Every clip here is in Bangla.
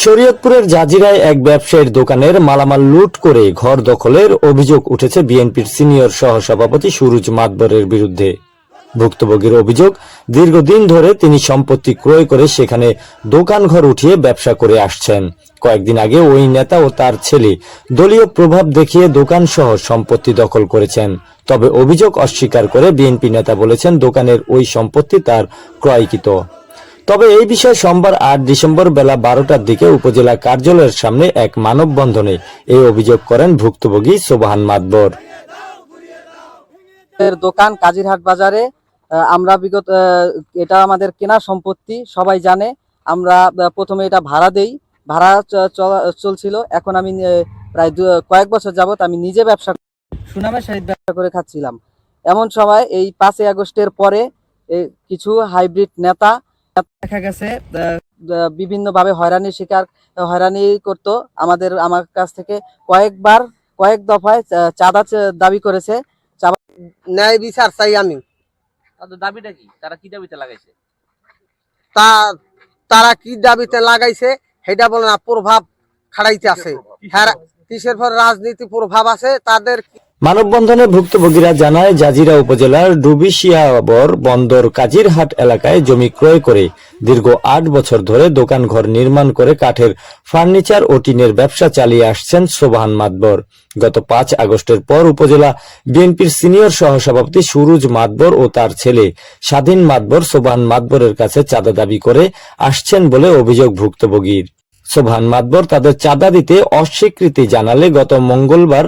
শরীয়তপুরের জাজিরায় এক ব্যবসায়ীর দোকানের মালামাল লুট করে ঘর দখলের অভিযোগ উঠেছে বিএনপির সিনিয়র সহসভাপতি সুরুজ মাতবরের বিরুদ্ধে। ভুক্তভোগীর অভিযোগ, দীর্ঘদিন ধরে তিনি সম্পত্তি ক্রয় করে সেখানে দোকান ঘর উঠিয়ে ব্যবসা করে আসছেন। কয়েকদিন আগে ওই নেতা ও তার ছেলে দলীয় প্রভাব দেখিয়ে দোকান সহ সম্পত্তি দখল করেছেন। তবে অভিযোগ অস্বীকার করে বিএনপি নেতা বলেছেন দোকানের ওই সম্পত্তি তার ক্রয়কৃত। তবে এই বিষয়ে সোমবার 8 ডিসেম্বর বেলা 12টার দিকে উপজেলা কার্যালয়ের সামনে এক মানববন্ধনে এই অভিযোগ করেন ভুক্তভোগী সোবহান মাতবর। দোকান কাজিরহাট বাজারে আমরা বিগত এটা আমাদের কেনা সম্পত্তি, সবাই জানে। আমরা প্রথমে এটা ভাড়া দেই, ভাড়া চলছিল। এখন আমি প্রায় কয়েক বছর যাবত আমি নিজে সুনামের সহিত ব্যবসা করে খাচ্ছিলাম। এমন সময় এই 5ই আগস্টের পরে কিছু হাইব্রিড নেতা দেখা গেছে বিভিন্নভাবে হয়রানি করতো। আমার কাছ থেকে কয়েক দফায় চাঁদা দাবি করেছে। ন্যায় বিচার চাই আমি। তাদের দাবিটা কি? তারা কি দাবিতে লাগাইছে? তারা কি দাবিতে লাগাইছে সেটা বলে না, প্রভাব খাড়াইতে আছে। কিসের পর রাজনীতি প্রভাব আছে তাদের। মানববন্ধনে ভুক্তভোগীরা জানায়, জাজিরা উপজেলার ডুবিশিয়াবর বন্দর কাজিরহাট এলাকায় জমি ক্রয় করে দীর্ঘ 8 বছর ধরে দোকান ঘর নির্মাণ করে কাঠের ফার্নিচার ও টিনের ব্যবসা চালিয়ে আসছেন সোবহান মাতবর। গত 5 আগস্টের পর উপজেলা বিএনপির সিনিয়র সহসভাপতি সুরুজ মাতবর ও তার ছেলে স্বাধীন মাতবর সোবহান মাতবরের কাছে চাঁদা দাবি করে আসছেন বলে অভিযোগ ভুক্তভোগীর। সোবহান মাতবর তাদের চাঁদা দিতে অস্বীকৃতি জানালে গত মঙ্গলবার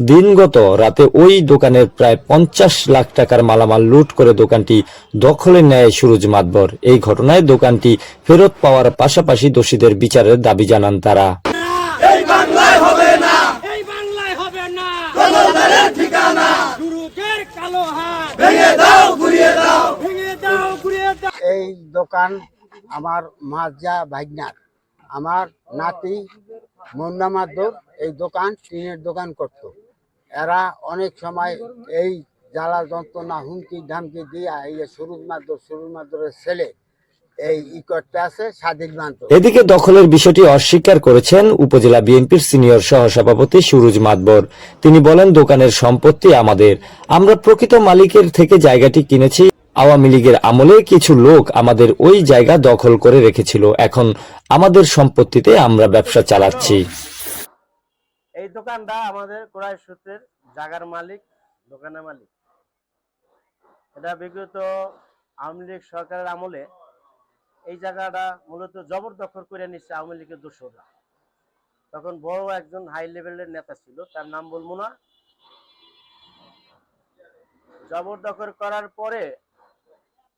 দিনগত রাতে ওই দোকানের প্রায় 50 লাখ টাকার মালামাল লুট করে দোকানটি দখলে নেয় সুরুজ মাতবর। এই ঘটনায় দোকানটি ফেরত পাওয়ার পাশাপাশি দোষীদের বিচারের দাবি জানান তারা। এই দোকান আমার মাজা ভাগনার, আমার নাতি মুন্না মাতবর এই দোকান টিনের দোকান করত। এরা অনেক সময় এই জ্বালা যন্ত্রণা হুমকি ধামকি দিয়ে এই সুরুজ মাতবরের ছেলে এই করতে আছে স্বাধীন মাতবর। এদিকে দখলের বিষয়টি অস্বীকার করেছেন উপজেলা বিএনপির সিনিয়র সহসভাপতি সুরুজ মাতবর। তিনি বলেন, দোকানের সম্পত্তি আমাদের, আমরা প্রকৃত মালিকের থেকে জায়গাটি কিনেছি। আওয়ামী লীগের আমলে কিছু লোক আমাদের ওই জায়গা দখল করে রেখেছিল, এখন আমাদের সম্পত্তিতে আমরা ব্যবসা চালাচ্ছি। এই দোকানটা আমাদের ক্রয় সূত্রের জায়গার মালিক, দোকানের মালিক। এটা বিগত আওয়ামী লীগ সরকারের আমলে এই জায়গাটা মূলত জবরদখল করে নিচ্ছে আওয়ামী লীগের দোসররা। তখন বড় একজন হাই লেভেলের নেতা ছিল, তার নাম বলবো না। জবরদখল করার পরে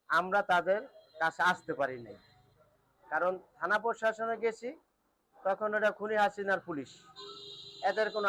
আমরা তাদের কাছে আসতে পারি নাই, কারণ থানা প্রশাসনে গেছি, তখন ওটা খুনি হাসিনার পুলিশ, এদের কোনো